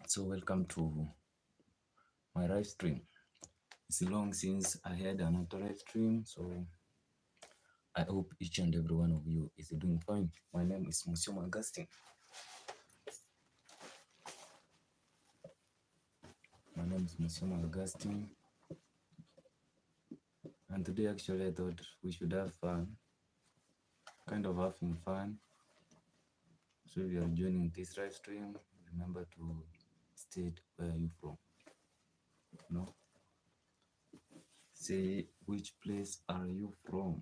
So welcome to my live stream. It's long since I had another live stream, so I hope each and every one of you is doing fine. My name is Monsieur Augustine. My name is Monsieur Augustine, and today actually I thought we should have fun, kind of having fun. So if you are joining this live stream, remember to state where are you from. No, say which place are you from.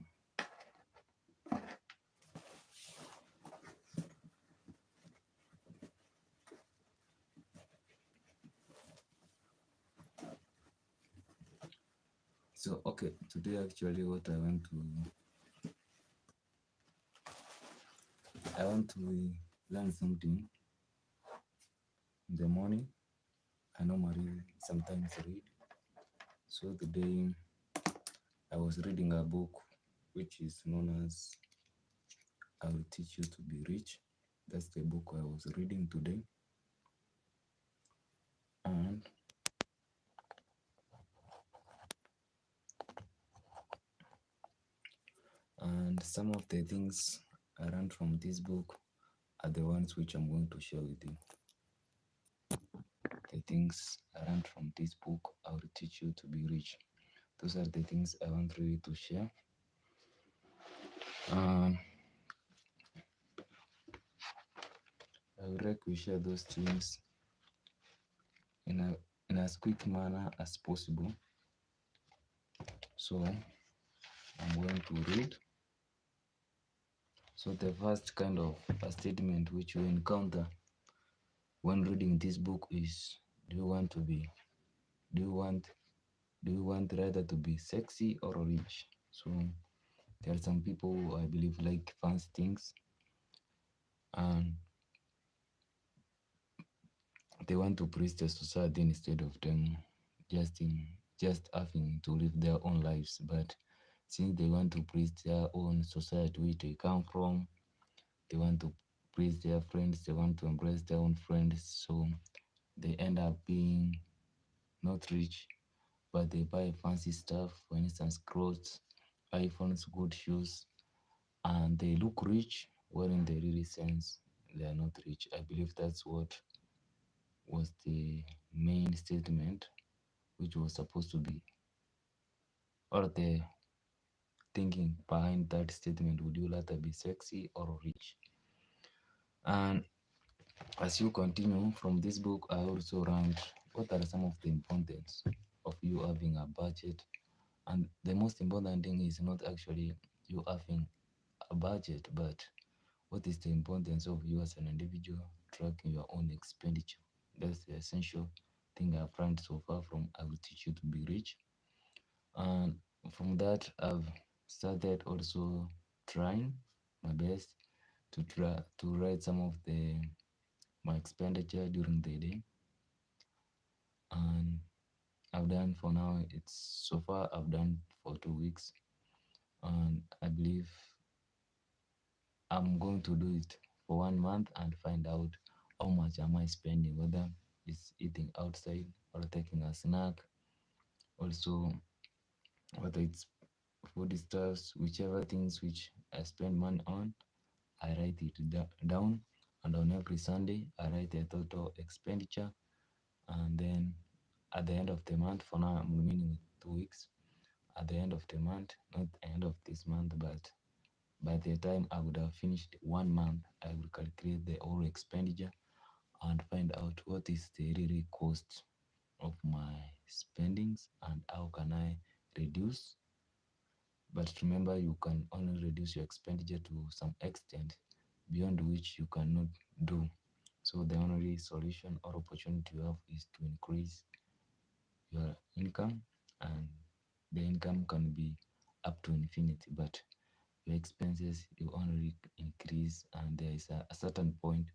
So okay, today actually what I want to learn something in the morning. I normally sometimes read. So today I was reading a book which is known as I Will Teach You to Be Rich. That's the book I was reading today. And some of the things I learned from this book are the ones which I'm going to share with you. The things I learned from this book, I Will Teach You to Be Rich. Those are the things I want really to share. I would like to share those things in as quick manner as possible. So I'm going to read. So the first kind of a statement which you encounter when reading this book is, do you want rather to be sexy or rich? So there are some people who I believe like fancy things and they want to please the society instead of them just having to live their own lives. But since they want to please their own society which they come from, they want to please their friends, they want to embrace their own friends, so they end up being not rich, but they buy fancy stuff, for instance, clothes, iPhones, good shoes, and they look rich, when in the real sense, they are not rich. I believe that's what was the main statement, which was supposed to be, or the thinking behind that statement. Would you rather be sexy or rich? And as you continue from this book, I also learned what are some of the importance of you having a budget. And the most important thing is not actually you having a budget, but what is the importance of you as an individual tracking your own expenditure. That's the essential thing I've learned so far from I Will Teach You to Be Rich. And from that, I've started also trying my best to try to write some of my expenditure during the day. And I've done for now, it's so far I've done for 2 weeks, and I believe I'm going to do it for 1 month and find out how much am I spending, whether it's eating outside or taking a snack, also whether it's food stuffs, whichever things which I spend money on, I write it down, and on every Sunday I write a total expenditure, and then at the end of the month, for now I'm remaining with 2 weeks. At the end of the month, not end of this month, but by the time I would have finished 1 month, I will calculate the whole expenditure and find out what is the real cost of my spendings and how can I reduce. But remember, you can only reduce your expenditure to some extent, beyond which you cannot do. So the only solution or opportunity you have is to increase your income, and the income can be up to infinity, but your expenses you only increase, and there is a certain point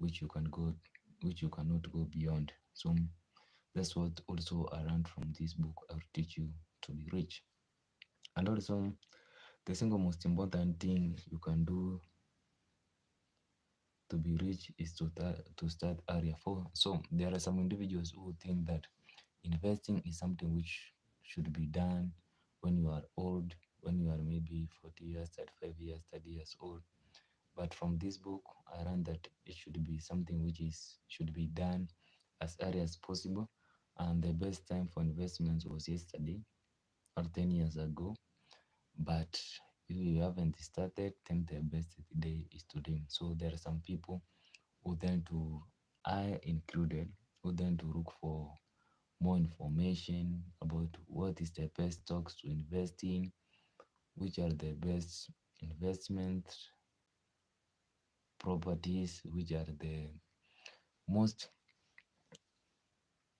which you cannot go beyond. So that's what also I learned from this book, I Will Teach You to Be Rich. And also, the single most important thing you can do to be rich is to start earlier. So there are some individuals who think that investing is something which should be done when you are old, when you are maybe 40 years, 35 years, 30 years old. But from this book, I learned that it should be something which is should be done as early as possible. And the best time for investments was yesterday or 10 years ago. But if you haven't started, then the best day is today. So there are some people who tend to, I included, who tend to look for more information about what is the best stocks to invest in, which are the best investment properties, which are the most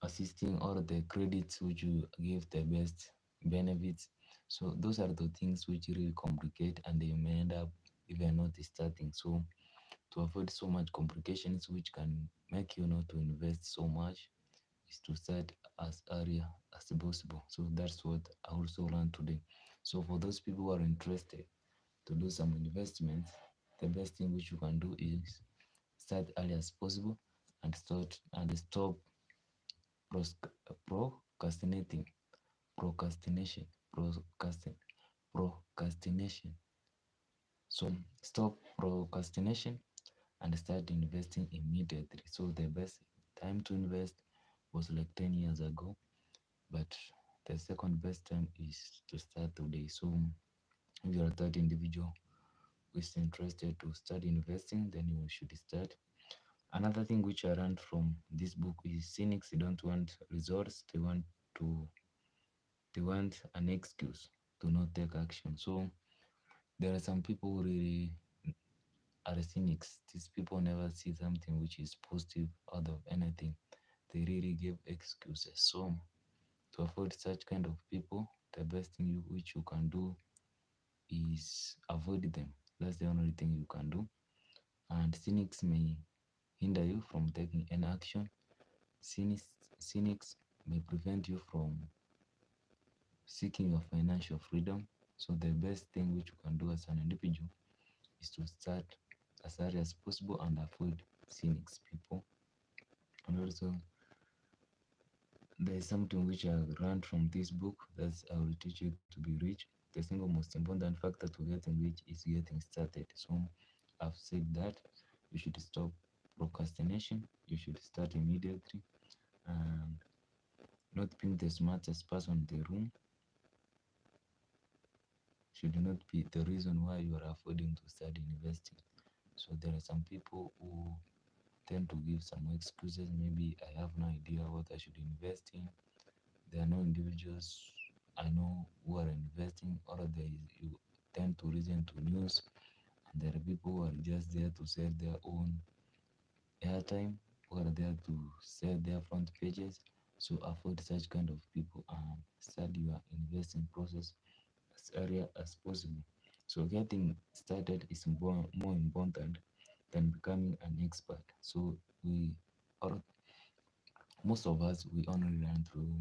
assisting, or the credits which you give the best benefits. So those are the things which really complicate and they may end up even not starting. So to avoid so much complications which can make you not to invest so much is to start as early as possible. So that's what I also learned today. So for those people who are interested to do some investments, the best thing which you can do is start early as possible and stop procrastinating, procrastination, procrastination. So stop procrastination and start investing immediately. So the best time to invest was like 10 years ago, but the second best time is to start today. So if you're a third individual who is interested to start investing, then you should start. Another thing which I learned from this book is cynics don't want results, to they want an excuse to not take action. So there are some people who really are cynics. These people never see something which is positive out of anything. They really give excuses. So to avoid such kind of people, the best thing which you can do is avoid them. That's the only thing you can do. And cynics may hinder you from taking any action. Cynics, cynics may prevent you from seeking your financial freedom. So the best thing which you can do as an individual is to start as early as possible and avoid cynics people. And also there is something which I learned from this book that I will teach you to be rich. The single most important factor to getting rich is getting started. So I've said that you should stop procrastination, you should start immediately, and not being the smartest person in the room should not be the reason why you are avoiding to start investing. So there are some people who tend to give some excuses. Maybe I have no idea what I should invest in. There are no individuals I know who are investing, or you tend to listen to news, and there are people who are just there to sell their own airtime, who are there to sell their front pages. So avoid such kind of people and start your investing process as early as possible. So getting started is more important than becoming an expert. So we or most of us we only learn through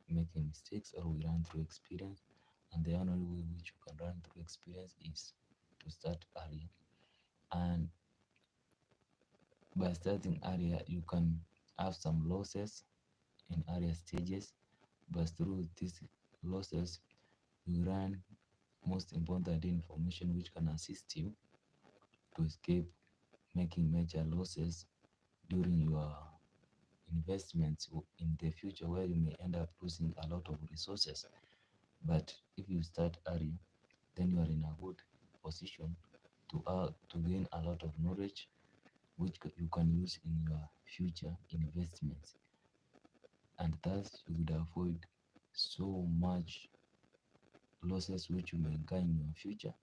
making mistakes, or we learn through experience, and the only way which you can learn through experience is to start earlier. And by starting earlier you can have some losses in earlier stages, but through these losses you learn most important information which can assist you to escape making major losses during your investments in the future, where you may end up losing a lot of resources. But if you start early, then you are in a good position to gain a lot of knowledge which you can use in your future investments, and thus you would avoid so much losses which you may incur in your future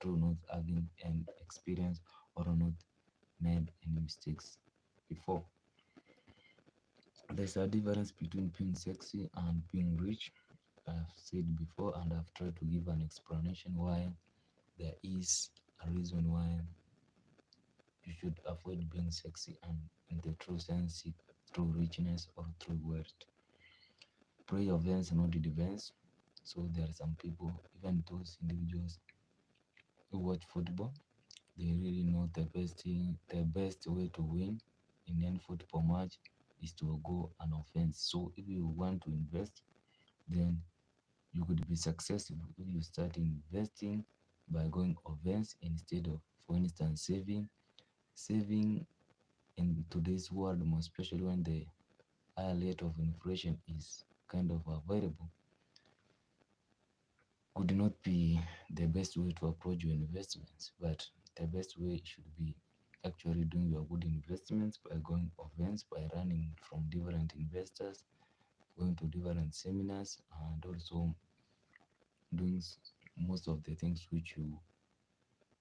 through not having an experience or not made any mistakes before. There's a difference between being sexy and being rich. I've said before, and I've tried to give an explanation why there is a reason why you should avoid being sexy and in the true sense seek true richness or true wealth. Pray events, not the events. So there are some people, even those individuals who watch football, They really know the best way to win in any football match is to go an offense. So if you want to invest, then you could be successful if you start investing by going offense instead of, for instance, saving in today's world, more especially when the higher rate of inflation is kind of available, could not be the best way to approach your investments. But the best way should be actually doing your good investments by going offense, by running from different investors, going to different seminars, and also doing most of the things which you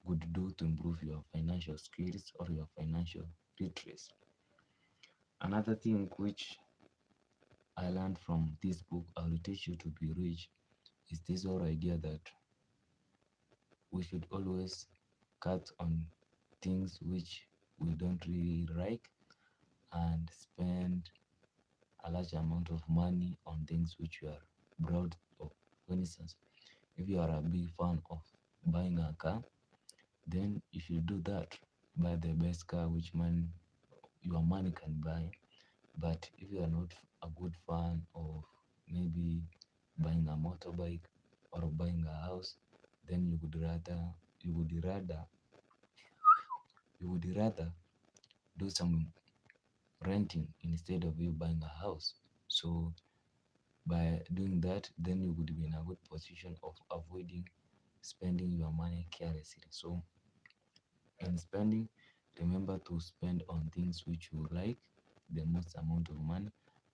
would do to improve your financial skills or your financial literacy. Another thing which I learned from this book, I Will Teach You to Be Rich, is this whole idea that we should always cut on things which we don't really like and spend a large amount of money on things which you are proud of. For instance, if you are a big fan of buying a car, then you should do that. Buy the best car which your money can buy. But if you are not a good fan of maybe buying a motorbike or buying a house, then you would rather you would rather do some renting instead of you buying a house. So by doing that, then you would be in a good position of avoiding spending your money carelessly. So in spending, remember to spend on things which you like the most amount of money,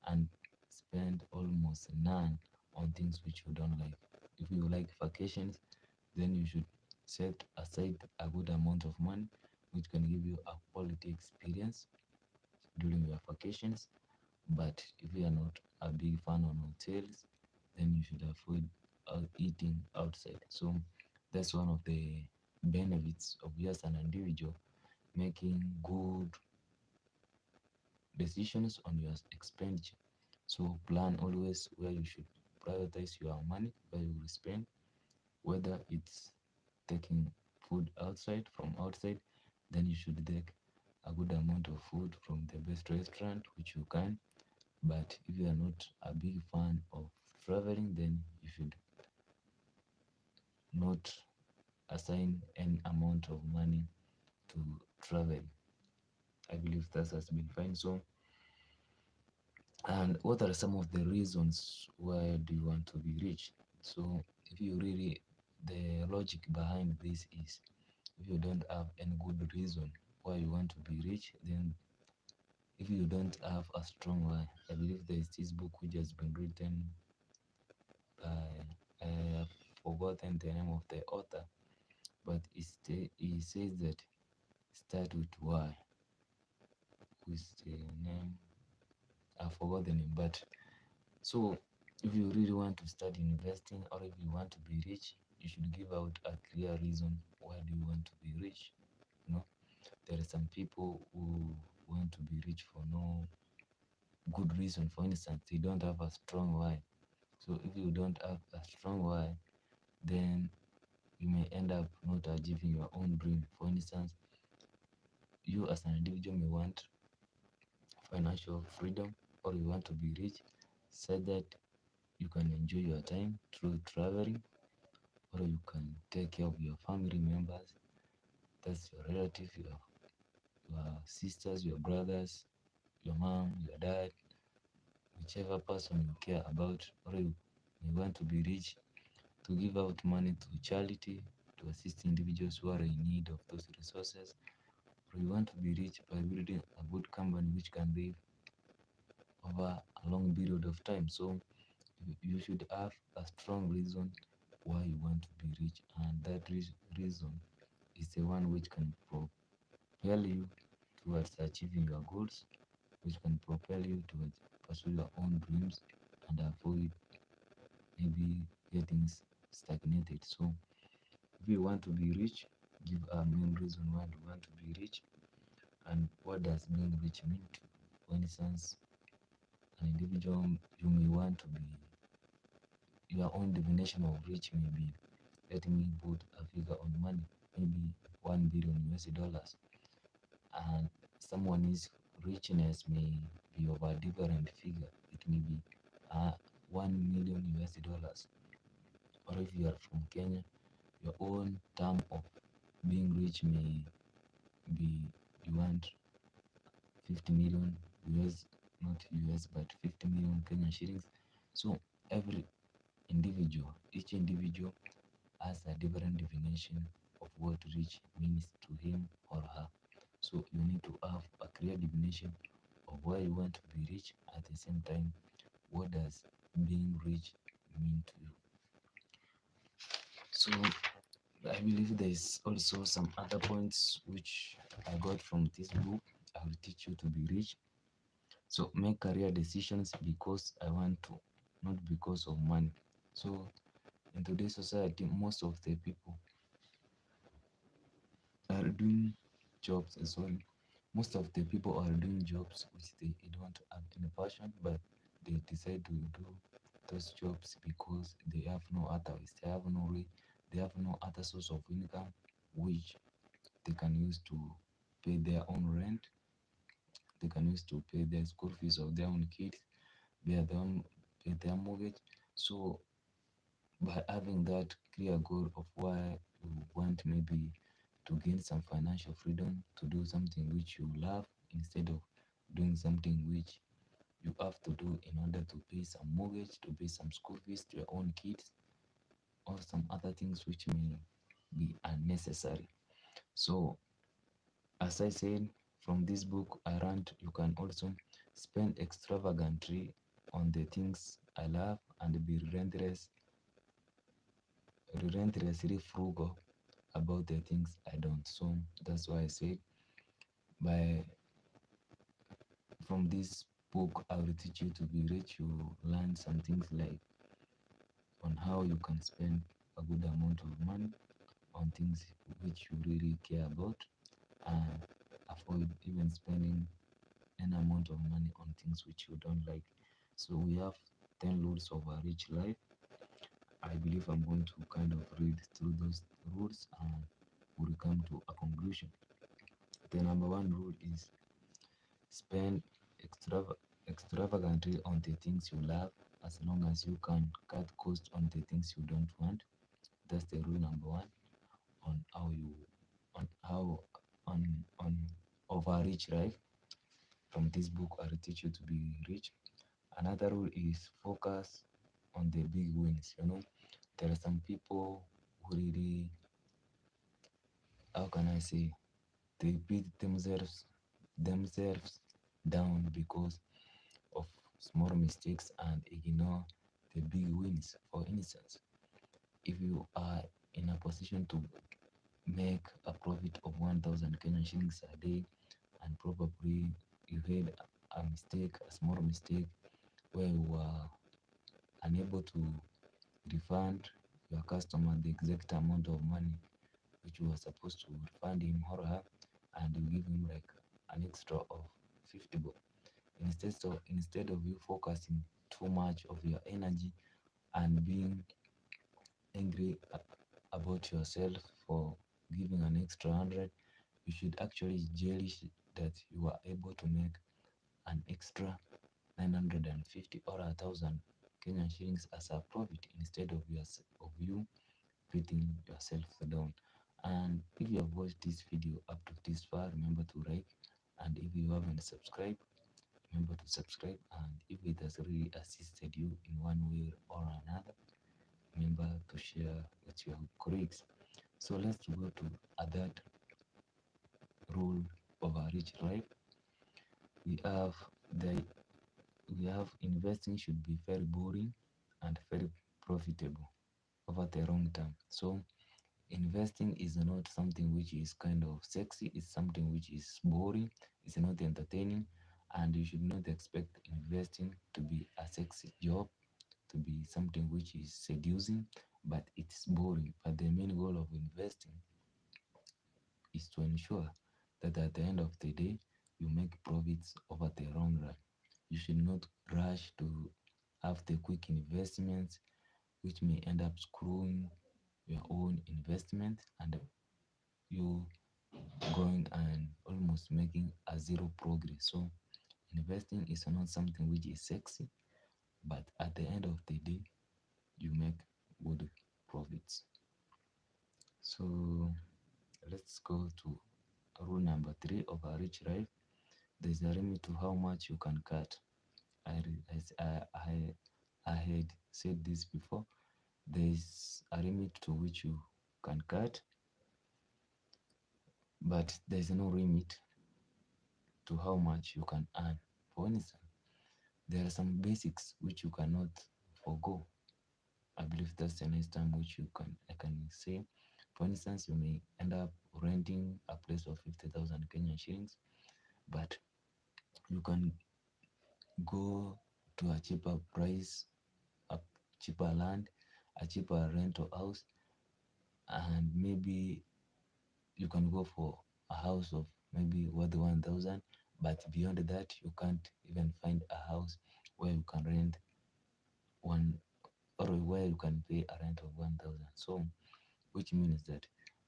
and spend almost none on things which you don't like. If you like vacations, then you should set aside a good amount of money which can give you a quality experience during your vacations. But if you are not a big fan on hotels, then you should avoid eating outside. So that's one of the benefits of you as an individual making good decisions on your expenditure. So plan always where you should prioritize your money, where you will spend, whether it's taking food outside from outside, then you should take a good amount of food from the best restaurant which you can. But if you are not a big fan of traveling, then you should not assign any amount of money to travel. I believe that has been fine. So, and what are some of the reasons why do you want to be rich? So, if you really, the logic behind this is if you don't have any good reason why you want to be rich, then if you don't have a strong why, I believe there is this book which has been written by, I have forgotten the name of the author, but he says that start with why. Who's the name? I forgot the name, but so if you really want to start investing or if you want to be rich, you should give out a clear reason why do you want to be rich. You know, there are some people who want to be rich for no good reason. For instance, they don't have a strong why. So if you don't have a strong why, then you may end up not achieving your own dream. For instance, you as an individual may want financial freedom or you want to be rich so that you can enjoy your time through traveling, or you can take care of your family members, that's your relative, your sisters, your brothers, your mom, your dad, whichever person you care about, or you may want to be rich to give out money to charity to assist individuals who are in need of those resources, or you want to be rich by building a good company which can live over a long period of time. So you should have a strong reason why you want to be rich, and that reason is the one which can propel you towards achieving your goals, which can propel you to pursue your own dreams and avoid maybe getting stagnated. So if you want to be rich, give a main reason why you want to be rich and what does being rich mean to you. For instance, an individual, you may want to be, your own definition of rich may be, let me put a figure on money, maybe $1 billion, and someone's richness may be of a different figure. It may be 1 million US dollars. Or if you are from Kenya, your own term of being rich may be you want 50 million US, not US, but 50 million Kenyan shillings. So every each individual has a different definition of what rich means to him or her. So you need to have a clear definition of why you want to be rich. At the same time, what does being rich mean to you? So I believe there is also some other points which I got from this book. I will teach you to be rich. So make career decisions because I want to, not because of money. So in today's society, most of the people are doing jobs. Sorry, most of the people are doing jobs which they don't have any passion, but they decide to do those jobs because they have no other ways. They have no other source of income which they can use to pay their own rent. They can use to pay their school fees of their own kids, pay their mortgage. So by having that clear goal of why you want maybe to gain some financial freedom to do something which you love instead of doing something which you have to do in order to pay some mortgage, to pay some school fees to your own kids, or some other things which may be unnecessary. So as I said, from this book I learned you can also spend extravagantly on the things I love and be relentlessly frugal about the things I don't. So that's why I said by from this book I will teach you to be rich. You learn some things like on how you can spend a good amount of money on things which you really care about and avoid even spending an amount of money on things which you don't like. So we have 10 rules of a rich life. I believe I'm going to kind of read through those rules and we'll come to a conclusion. The number one rule is spend extravagantly on the things you love as long as you can cut cost on the things you don't want. That's the rule number one on how you on how on of a rich life. From this book, I will teach you to be rich. Another rule is focus on the big wins. There are some people who really, how can I say, they beat themselves down because of small mistakes and ignore the big wins. For instance, if you are in a position to make a profit of 1,000 Kenyan shillings a day, and probably you had a mistake, a small mistake, where you were unable to refund your customer the exact amount of money which you were supposed to refund him or her, and you give him like an extra of 50 bob. Instead of you focusing too much of your energy and being angry about yourself for giving an extra 100, you should actually cherish that you are able to make an extra 950 or 1,000 Kenyan shillings as a profit instead of you beating yourself down. And if you have watched this video up to this far, remember to like, and if you haven't subscribed, remember to subscribe, and if it has really assisted you in one way or another, remember to share with your colleagues. So let's go to a third rule of a rich life. We have the we have investing should be very boring and very profitable over the long term. So investing is not something which is kind of sexy, it's something which is boring, it's not entertaining, and you should not expect investing to be a sexy job, to be something which is seducing, but it's boring. But the main goal of investing is to ensure that at the end of the day, you make profits over the long run. You should not rush to have the quick investments, which may end up screwing your own investment and you going and almost making a zero progress. So investing is not something which is sexy, but at the end of the day, you make good profits. So let's go to rule number three of a rich life. There's a limit to how much you can cut. I had said this before. There's a limit to which you can cut, but there's no limit to how much you can earn. For instance, there are some basics which you cannot forego. I believe that's the next time which I can say. For instance, you may end up renting a place of 50,000 Kenyan shillings, but you can go to a cheaper price, a cheaper land, a cheaper rental house, and maybe you can go for a house of maybe worth 1,000, but beyond that, you can't even find a house where you can rent one or where you can pay a rent of 1,000. So, which means that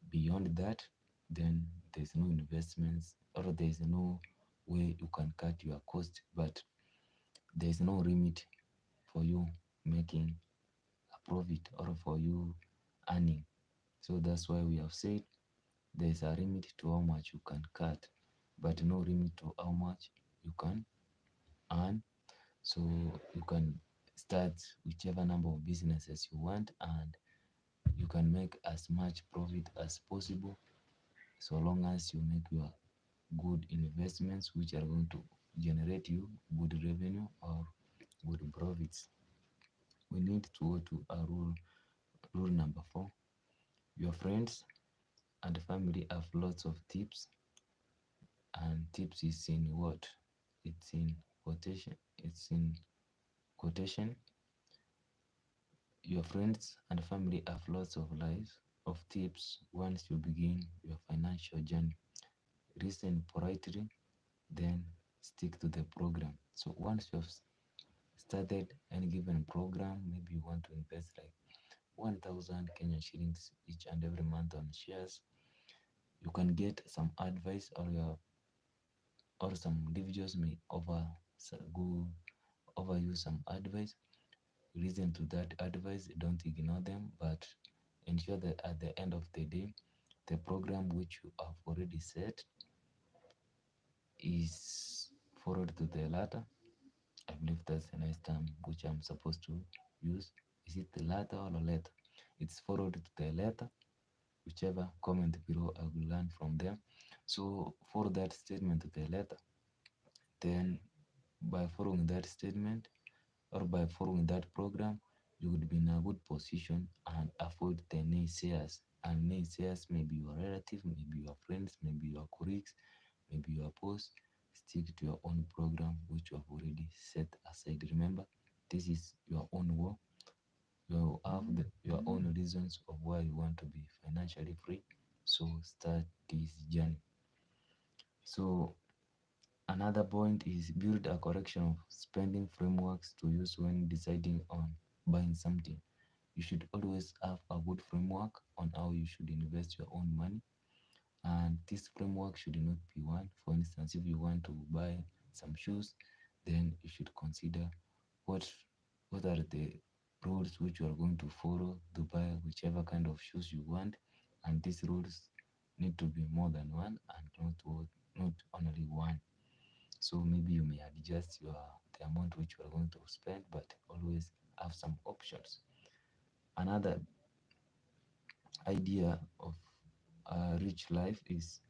beyond that, then there's no investments or there's no way you can cut your cost, but there's no limit for you making a profit or for you earning. So that's why we have said there's a limit to how much you can cut, but no limit to how much you can earn. So you can start whichever number of businesses you want, and you can make as much profit as possible so long as you make your good investments which are going to generate you good revenue or good profits. We need to go to a rule number four. Your friends and family have lots of tips, and tips is in what? It's in quotation. It's in quotation. Your friends and family have lots of lives of tips once you begin your financial journey. Listen politely, then stick to the program. So once you've started any given program, maybe you want to invest like 1,000 Kenyan shillings each and every month on shares, you can get some advice, or some individuals may go over you some advice. Listen to that advice, don't ignore them, but ensure that at the end of the day, the program which you have already set is followed to the latter. I believe that's the nice term which I'm supposed to use. Is it the latter or the letter? It's followed to the letter. Whichever, comment below, I will learn from them. So follow that statement to the letter. Then by following that statement or by following that program, you would be in a good position and avoid the naysayers. And naysayers may be your relative, maybe your friends, maybe your colleagues, maybe your boss. Stick to your own program which you have already set aside. Remember, this is your own war. You have your own reasons of why you want to be financially free. So start this journey. So another point is build a collection of spending frameworks to use when deciding on buying something. You should always have a good framework on how you should invest your own money. And this framework should not be one. For instance, if you want to buy some shoes, then you should consider what what are the rules which you are going to follow to buy whichever kind of shoes you want. And these rules need to be more than one and not only one. So maybe you may adjust the amount which you are going to spend, but always have some options. Another idea of a rich life is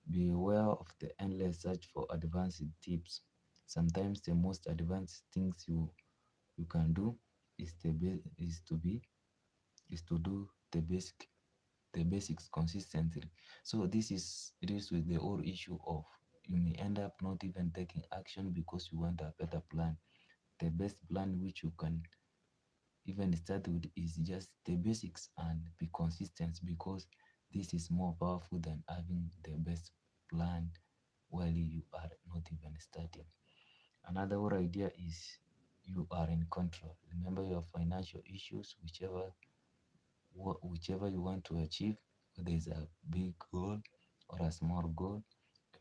be aware of the endless search for advanced tips. Sometimes the most advanced things you can do is to do the basics consistently. So this is it is with the whole issue of you may end up not even taking action because you want a better plan. The best plan which you can even start with is just the basics and be consistent, because this is more powerful than having the best plan while you are not even starting. Another whole idea is you are in control. Remember your financial issues, whichever you want to achieve, whether it's a big goal or a small goal,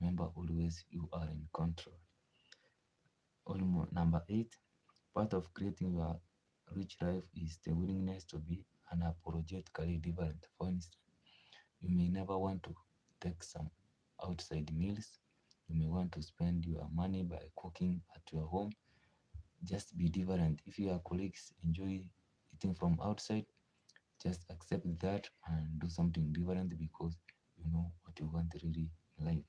remember always you are in control. Number eight, part of creating your rich life is the willingness to be unapologetically different. For instance, you may never want to take some outside meals. You may want to spend your money by cooking at your home. Just be different. If your colleagues enjoy eating from outside, just accept that and do something different because you know what you want really in life.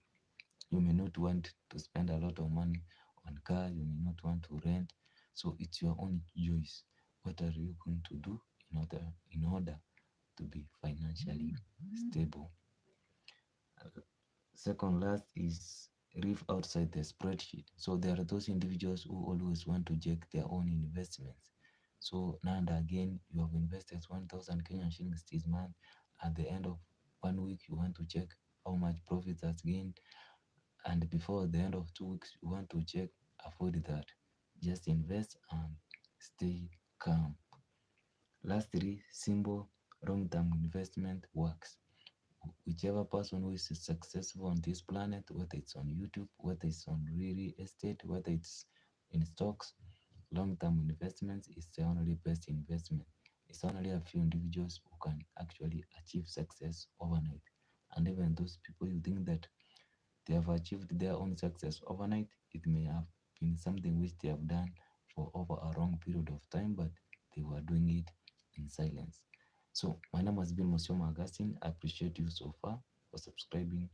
You may not want to spend a lot of money on car, you may not want to rent. So it's your own choice. What are you going to do in order to be financially stable? Second last is live outside the spreadsheet. So there are those individuals who always want to check their own investments. So now and again, you have invested 1,000 Kenyan shillings this month. At the end of 1 week, you want to check how much profit has gained. And before the end of 2 weeks, you want to check, avoid that. Just invest and stay calm. Lastly, simple long-term investment works. Whichever person who is successful on this planet, whether it's on YouTube, whether it's on real estate, whether it's in stocks, long-term investments is the only best investment. It's only a few individuals who can actually achieve success overnight. And even those people you think that they have achieved their own success overnight, it may have been something which they have done for over a long period of time, but they were doing it in silence. So, my name has been Musioma Augustine. I appreciate you so far for subscribing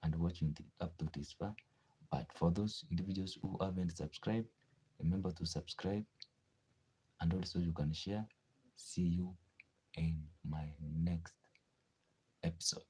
and watching up to this far. But for those individuals who haven't subscribed, remember to subscribe and also you can share. See you in my next episode.